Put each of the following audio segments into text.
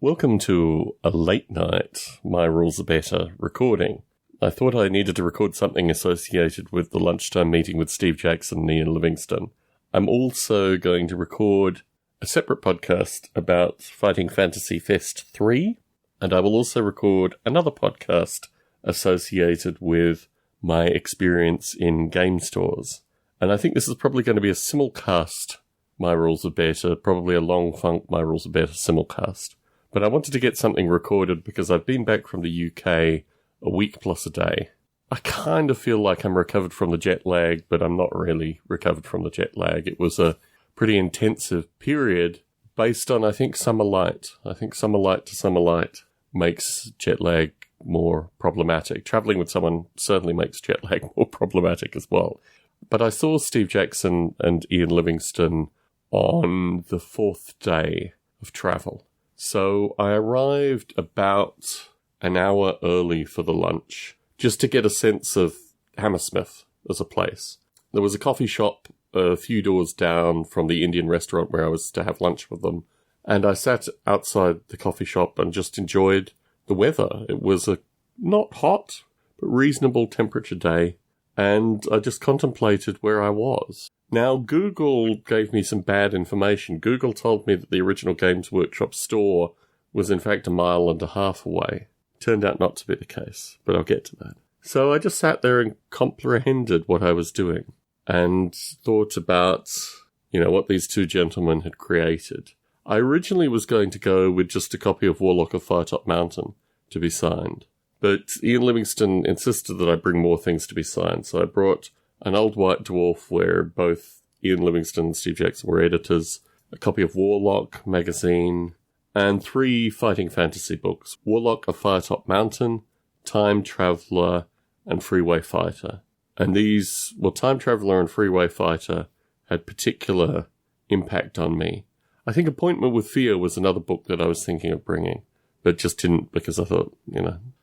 Welcome to a late night My Rules Are Better recording. I thought I needed to record something associated with the lunchtime meeting with Steve Jackson and Ian Livingstone. I'm also going to record a separate podcast about Fighting Fantasy Fest 3, and I will also record another podcast associated with my experience in game stores. And I think this is probably going to be a simulcast My Rules Are Better, probably a long funk My Rules Are Better simulcast. But I wanted to get something recorded because I've been back from the UK a week plus a day. I kind of feel like I'm recovered from the jet lag, but I'm not really recovered from the jet lag. It was a pretty intensive period based on, I think, summer light. I think summer light to summer light makes jet lag more problematic. Traveling with someone certainly makes jet lag more problematic as well. But I saw Steve Jackson and Ian Livingstone on the fourth day of travel. So I arrived about an hour early for the lunch, just to get a sense of Hammersmith as a place. There was a coffee shop a few doors down from the Indian restaurant where I was to have lunch with them, and I sat outside the coffee shop and just enjoyed the weather. It was a not hot, but reasonable temperature day, and I just contemplated where I was. Now, Google gave me some bad information. Google told me that the original Games Workshop store was in fact 1.5 miles away. Turned out not to be the case, but I'll get to that. So I just sat there and comprehended what I was doing and thought about, what these two gentlemen had created. I originally was going to go with just a copy of Warlock of Firetop Mountain to be signed, but Ian Livingstone insisted that I bring more things to be signed, so I brought an old white dwarf where both Ian Livingstone and Steve Jackson were editors, a copy of Warlock magazine, and 3 fighting fantasy books: Warlock of Firetop Mountain, Time Traveller, and Freeway Fighter. And these, Time Traveller and Freeway Fighter had particular impact on me. I think Appointment with Fear was another book that I was thinking of bringing, but just didn't because I thought,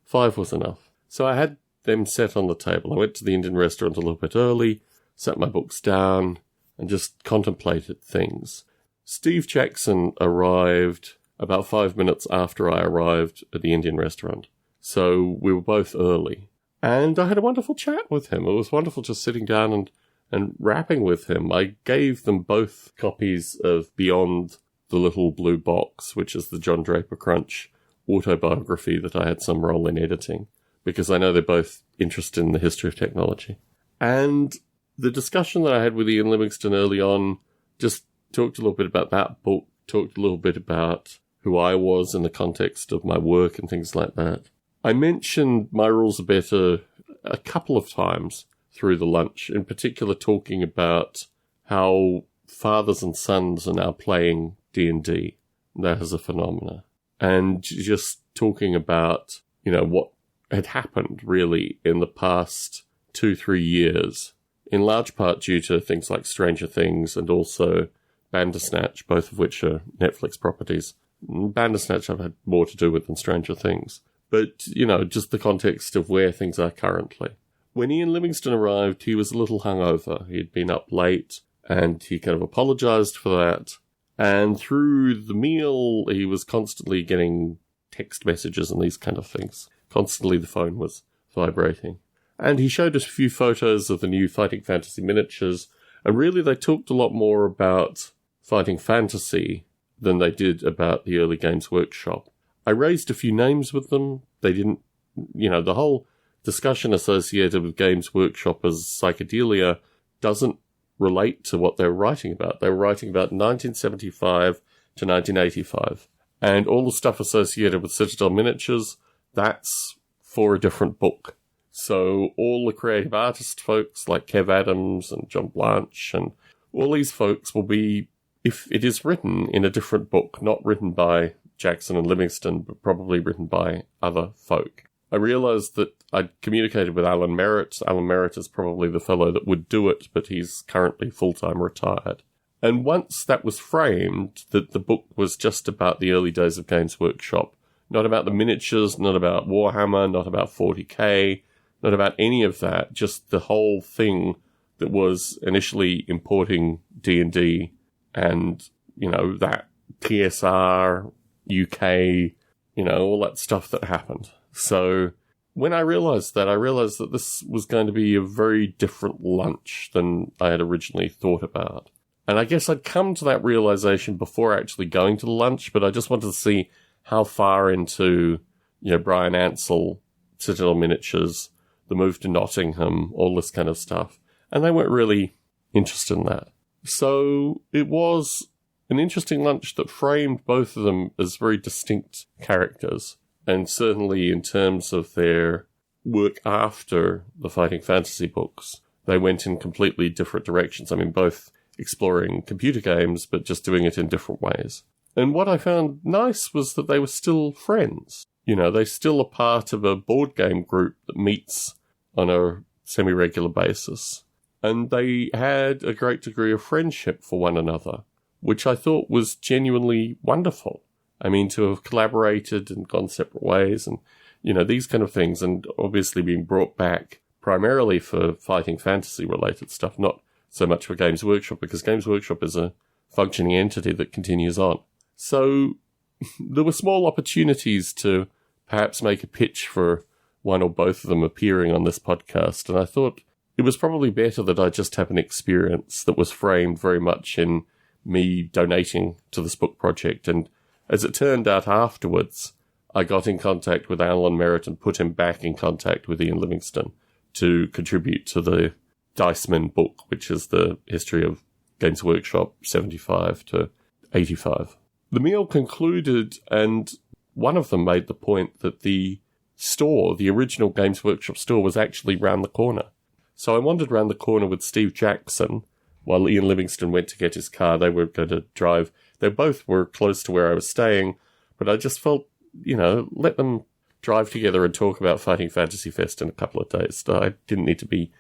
5 was enough. So I had them set on the table. I went to the Indian restaurant a little bit early, sat my books down, and just contemplated things. Steve Jackson arrived about 5 minutes after I arrived at the Indian restaurant, so we were both early. And I had a wonderful chat with him. It was wonderful just sitting down and rapping with him. I gave them both copies of Beyond the Little Blue Box, which is the John Draper Crunch autobiography that I had some role in editing, because I know they're both interested in the history of technology. And the discussion that I had with Ian Livingstone early on just talked a little bit about that book, talked a little bit about who I was in the context of my work and things like that. I mentioned My Rules Are Better a couple of times through the lunch, in particular talking about how fathers and sons are now playing D&D. That is a phenomena. And just talking about, what had happened really in the past 2-3 years, in large part due to things like Stranger Things and also Bandersnatch, both of which are Netflix properties. Bandersnatch I've had more to do with than Stranger Things. But, just the context of where things are currently. When Ian Livingstone arrived, he was a little hungover. He'd been up late, and he kind of apologised for that. And through the meal, he was constantly getting text messages and these kind of things. Constantly the phone was vibrating. And he showed us a few photos of the new Fighting Fantasy miniatures, and really they talked a lot more about Fighting Fantasy than they did about the early Games Workshop. I raised a few names with them. They didn't, the whole discussion associated with Games Workshop as psychedelia doesn't relate to what they were writing about. They were writing about 1975 to 1985. And all the stuff associated with Citadel Miniatures, that's for a different book. So all the creative artist folks like Kev Adams and John Blanche and all these folks will be, if it is written in a different book, not written by Jackson and Livingstone, but probably written by other folk. I realised that I'd communicated with Alan Merritt. Alan Merritt is probably the fellow that would do it, but he's currently full-time retired. And once that was framed, that the book was just about the early days of Games Workshop, not about the miniatures, not about Warhammer, not about 40k, not about any of that, just the whole thing that was initially importing D&D and, that TSR UK, all that stuff that happened. So when I realised that this was going to be a very different lunch than I had originally thought about. And I guess I'd come to that realisation before actually going to the lunch, but I just wanted to see how far into, Brian Ansell, Citadel Miniatures, the move to Nottingham, all this kind of stuff. And they weren't really interested in that. So it was an interesting lunch that framed both of them as very distinct characters. And certainly in terms of their work after the Fighting Fantasy books, they went in completely different directions. I mean, both exploring computer games, but just doing it in different ways. And what I found nice was that they were still friends. They're still a part of a board game group that meets on a semi-regular basis. And they had a great degree of friendship for one another, which I thought was genuinely wonderful. I mean, to have collaborated and gone separate ways and, these kind of things, and obviously being brought back primarily for Fighting Fantasy-related stuff, not so much for Games Workshop, because Games Workshop is a functioning entity that continues on. So there were small opportunities to perhaps make a pitch for one or both of them appearing on this podcast, and I thought it was probably better that I just have an experience that was framed very much in me donating to this book project. And as it turned out afterwards, I got in contact with Alan Merritt and put him back in contact with Ian Livingstone to contribute to the Diceman book, which is the history of Games Workshop 75 to 85. The meal concluded, and one of them made the point that the store, the original Games Workshop store, was actually round the corner. So I wandered round the corner with Steve Jackson while Ian Livingstone went to get his car. They were going to drive. They both were close to where I was staying, but I just felt, let them drive together and talk about Fighting Fantasy Fest in a couple of days. I didn't need to be,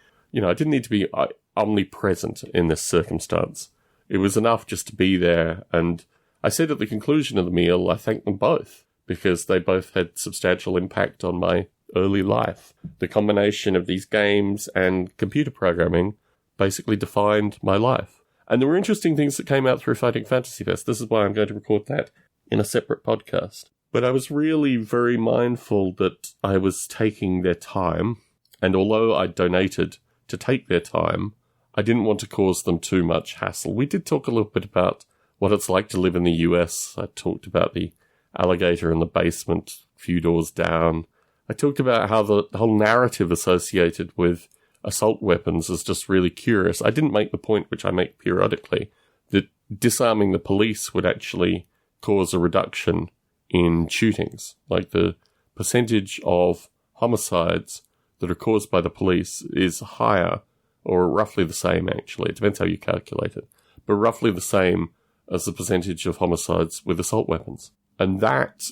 omnipresent in this circumstance. It was enough just to be there. And I said at the conclusion of the meal, I thanked them both because they both had substantial impact on my early life. The combination of these games and computer programming basically defined my life. And there were interesting things that came out through Fighting Fantasy Fest. This is why I'm going to record that in a separate podcast. But I was really very mindful that I was taking their time, and although I donated to take their time, I didn't want to cause them too much hassle. We did talk a little bit about what it's like to live in the US. I talked about the alligator in the basement a few doors down. I talked about how the whole narrative associated with assault weapons is just really curious. I didn't make the point, which I make periodically, that disarming the police would actually cause a reduction in shootings. Like the percentage of homicides that are caused by the police is higher, or roughly the same actually, it depends how you calculate it, but roughly the same as the percentage of homicides with assault weapons. And that,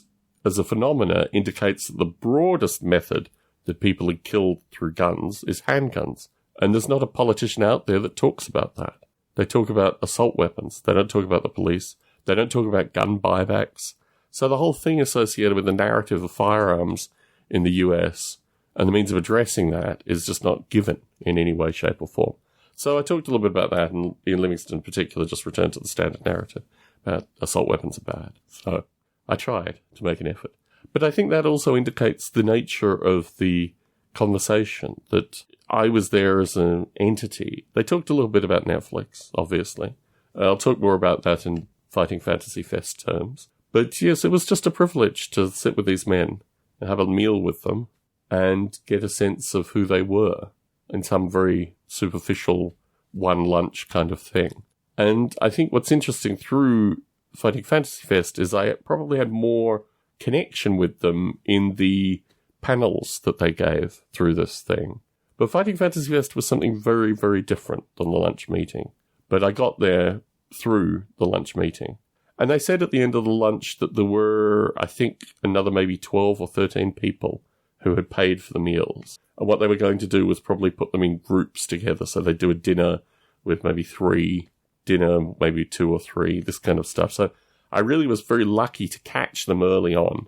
as a phenomena, indicates that the broadest method that people are killed through guns is handguns. And there's not a politician out there that talks about that. They talk about assault weapons. They don't talk about the police. They don't talk about gun buybacks. So the whole thing associated with the narrative of firearms in the US and the means of addressing that is just not given in any way, shape or form. So I talked a little bit about that, and Ian Livingstone in particular just returned to the standard narrative about assault weapons are bad. So I tried to make an effort. But I think that also indicates the nature of the conversation, that I was there as an entity. They talked a little bit about Netflix, obviously. I'll talk more about that in Fighting Fantasy Fest terms. But yes, it was just a privilege to sit with these men and have a meal with them and get a sense of who they were in some very superficial one lunch kind of thing. And I think what's interesting through Fighting Fantasy Fest is I probably had more connection with them in the panels that they gave through this thing. But Fighting Fantasy Fest was something very, very different than the lunch meeting. But I got there through the lunch meeting. And they said at the end of the lunch that there were, I think, another maybe 12 or 13 people who had paid for the meals. And what they were going to do was probably put them in groups together. So they'd do a dinner with maybe 3, dinner maybe 2 or 3, this kind of stuff. So I really was very lucky to catch them early on.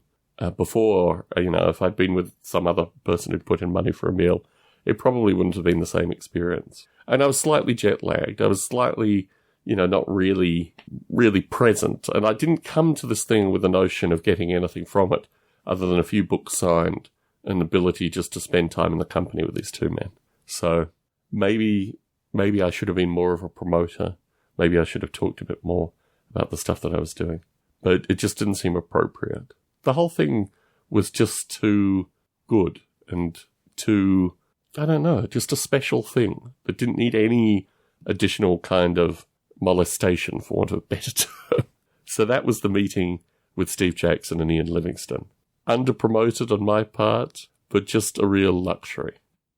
Before, if I'd been with some other person who'd put in money for a meal, it probably wouldn't have been the same experience. And I was slightly jet lagged. I was slightly, not really present. And I didn't come to this thing with a notion of getting anything from it other than a few books signed and ability just to spend time in the company with these two men. So maybe I should have been more of a promoter. Maybe I should have talked a bit more about the stuff that I was doing. But it just didn't seem appropriate. The whole thing was just too good and too, I don't know, just a special thing that didn't need any additional kind of molestation, for want of a better term. So that was the meeting with Steve Jackson and Ian Livingstone. Under-promoted on my part, but just a real luxury.